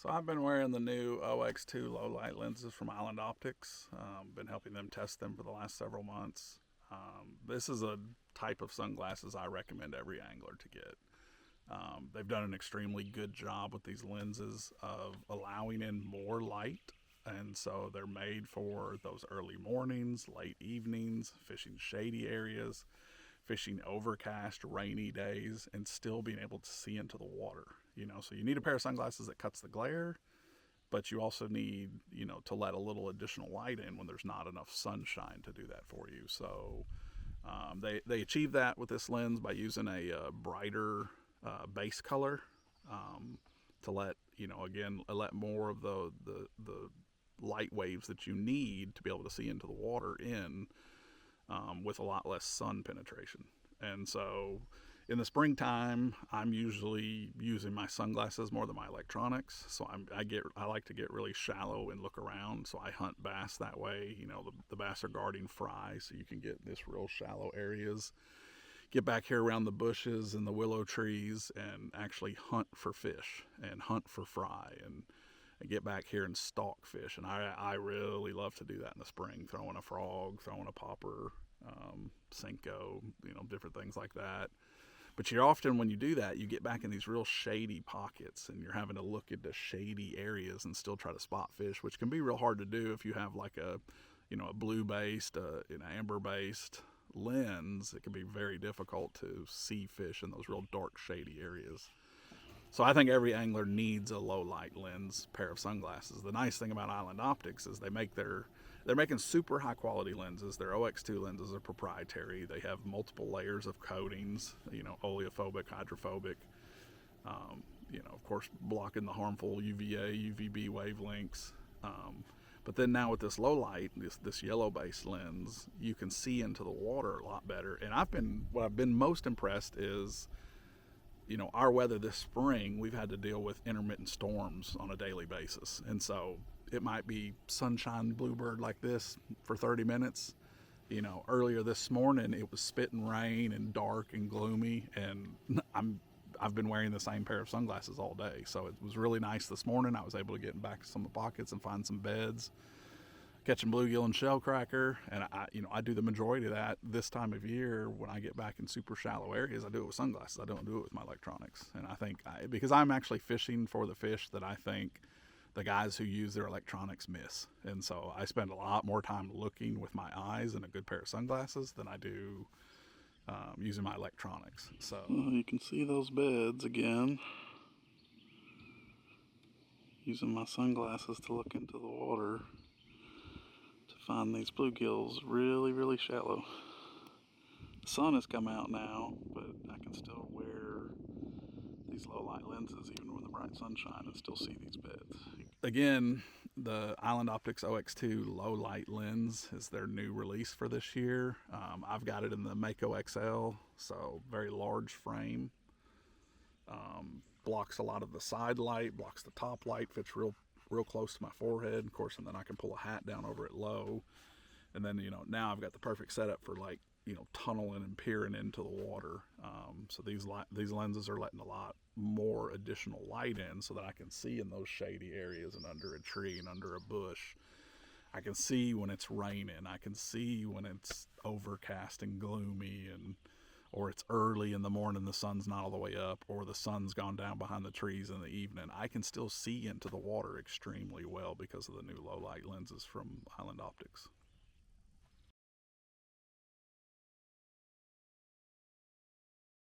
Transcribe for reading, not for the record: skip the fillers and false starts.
So I've been wearing the new OX2 Low Light Lenses from Island Optics. Been helping them test them for the last several months. This is a type of sunglasses I recommend every angler to get. They've done an extremely good job with these lenses of allowing in more light, and so they're made for those early mornings, late evenings, fishing shady areas, fishing overcast, rainy days, and still being able to see into the water. So you need a pair of sunglasses that cuts the glare, but you also need, to let a little additional light in when there's not enough sunshine to do that for you. So they achieve that with this lens by using a brighter base color to let let more of the light waves that you need to be able to see into the water in with a lot less sun penetration. And so in the springtime, I'm usually using my sunglasses more than my electronics. So I like to get really shallow and look around. So I hunt bass that way. The bass are guarding fry, so you can get this real shallow areas. Get back here around the bushes and the willow trees and actually hunt for fish and hunt for fry and get back here and stalk fish. And I really love to do that in the spring, throwing a frog, throwing a popper, Senko, different things like that. But you're often, when you do that, you get back in these real shady pockets and you're having to look into shady areas and still try to spot fish, which can be real hard to do if you have like a blue based, an amber based lens. It can be very difficult to see fish in those real dark, shady areas. So I think every angler needs a low light lens pair of sunglasses. The nice thing about Island Optics is they're making super high quality lenses. Their OX2 lenses are proprietary. They have multiple layers of coatings, oleophobic, hydrophobic, of course, blocking the harmful UVA, UVB wavelengths. But then now with this low light, this yellow based lens, you can see into the water a lot better. And what I've been most impressed is, our weather this spring, we've had to deal with intermittent storms on a daily basis. And so it might be sunshine bluebird like this for 30 minutes. Earlier this morning, it was spitting rain and dark and gloomy. And I've been wearing the same pair of sunglasses all day. So it was really nice this morning. I was able to get back some of the pockets and find some beds, catching bluegill and shellcracker. And I do the majority of that this time of year. When I get back in super shallow areas, I do it with sunglasses. I don't do it with my electronics. And I think because I'm actually fishing for the fish that I think the guys who use their electronics miss. And so I spend a lot more time looking with my eyes and a good pair of sunglasses than I do using my electronics. So you can see those beds again. Using my sunglasses to look into the water to find these bluegills really, really shallow. The sun has come out now, but I can still wear these low light lenses even with the bright sunshine and still see these beds. Again, the Island Optics OX2 Low Light Lens is their new release for this year. I've got it in the Mako XL, so very large frame. Blocks a lot of the side light, blocks the top light, fits real close to my forehead, of course, and then I can pull a hat down over it low. And then, now I've got the perfect setup for tunneling and peering into the water. So these lenses are letting a lot more additional light in so that I can see in those shady areas and under a tree and under a bush. I can see when it's raining. I can see when it's overcast and gloomy, or it's early in the morning, the sun's not all the way up, or the sun's gone down behind the trees in the evening. I can still see into the water extremely well because of the new low light lenses from Island Optics.